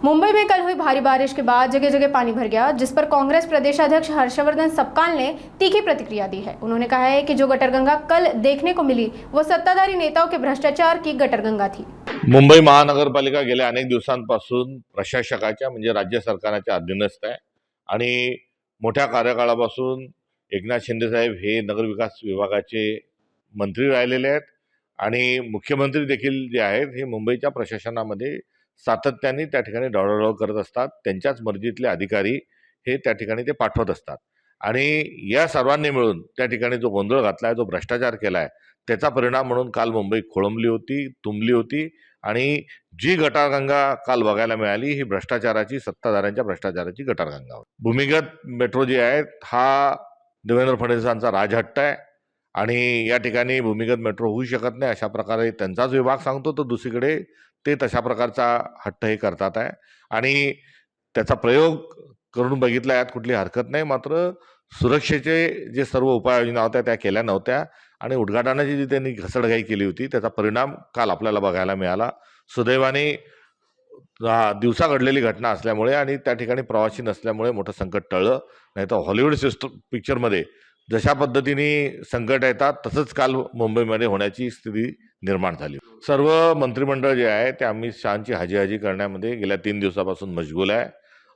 मुंबई में कल हुई भारी बारिश के बाद जगह जगह पानी भर गया, जिस पर कांग्रेस प्रदेशाध्यक्ष हर्षवर्धन सपकाल ने तीखी प्रतिक्रिया दी है। उन्होंने कहा है कि जो गटरगंगा कल देखने को मिली वो सत्ताधारी नेताओं के भ्रष्टाचार की गटरगंगा थी। मुंबई महानगरपालिका गेल्या अनेक दिवसांपासून प्रशासकाच्या म्हणजे राज्य सरकारच्या अधीनस्थ आहे आणि मोठ्या कार्यकाळापासून एकनाथ शिंदे साहेब हे नगरविकास विभागाचे मंत्री राहिलेले आहेत आणि मुख्यमंत्री देखील जे आहेत हे मुंबईच्या प्रशासनामध्ये सातत्याने त्या ठिकाणी ढवळाढवळ करत असतात। त्यांच्याच मर्जीतले अधिकारी हे त्या ठिकाणी ते पाठवत असतात आणि या सर्वांनी मिळून त्या ठिकाणी जो गोंधळ घातलाय, जो भ्रष्टाचार केलाय, त्याचा परिणाम म्हणून काल मुंबई खोळंबली होती, तुंबली होती आणि जी गटारगंगा काल बघायला मिळाली ही भ्रष्टाचाराची, सत्ताधाऱ्यांच्या भ्रष्टाचाराची गटारगंगा होती। भूमिगत मेट्रो जी आहे हा देवेंद्र फडणवीसांचा राजहट्ट आहे आणि या ठिकाणी भूमिगत मेट्रो होऊ शकत नाही अशा प्रकारे त्यांचाच विभाग सांगतो, तर दुसरीकडे ते तशा प्रकारचा हट्ट हे करतात आहे आणि त्याचा प्रयोग करून बघितला, यात कुठली हरकत नाही। मात्र सुरक्षेचे जे सर्व उपाययोजना होत्या त्या केल्या नव्हत्या आणि उद्घाटनाची जी त्यांनी घसडघाई केली होती त्याचा परिणाम काल आपल्याला बघायला मिळाला। सुदैवाने दिवसा घडलेली घटना असल्यामुळे आणि त्या ठिकाणी प्रवासी नसल्यामुळे मोठं संकट टळलं, नाहीतर हॉलिवूड पिक्चरमध्ये जशा पद्धतीने संकट येतात तसंच काल मुंबईमध्ये होण्याची स्थिती निर्माण झाली। सर्व मंत्रिमंडळ जे आहे ते अमित शहांची हाजी करण्यामध्ये गेल्या 3 दिवसापासून मशगूल आहे।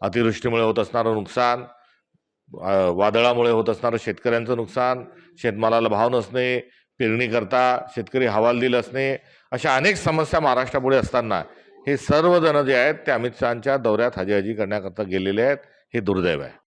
अतिवृष्टीमुळे होत असणारं नुकसान, वादळामुळे होत असणारं शेतकऱ्यांचं नुकसान, शेतमालाला भाव नसणे, पेरणी करता शेतकरी हवालदिल असणे, अशा अनेक समस्या महाराष्ट्रापुढे असताना हे सर्व जण जे आहेत ते अमित शहांच्या दौऱ्यात हाजी करण्याकरता गेलेले आहेत। हे दुर्दैव आहे।